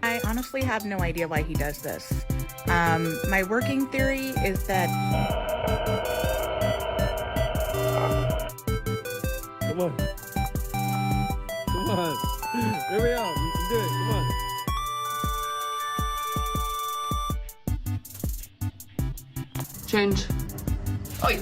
I honestly have no idea why he does this. My working theory is that Come on. Come on. Here we are. You can do it. Come on. Change. Oi.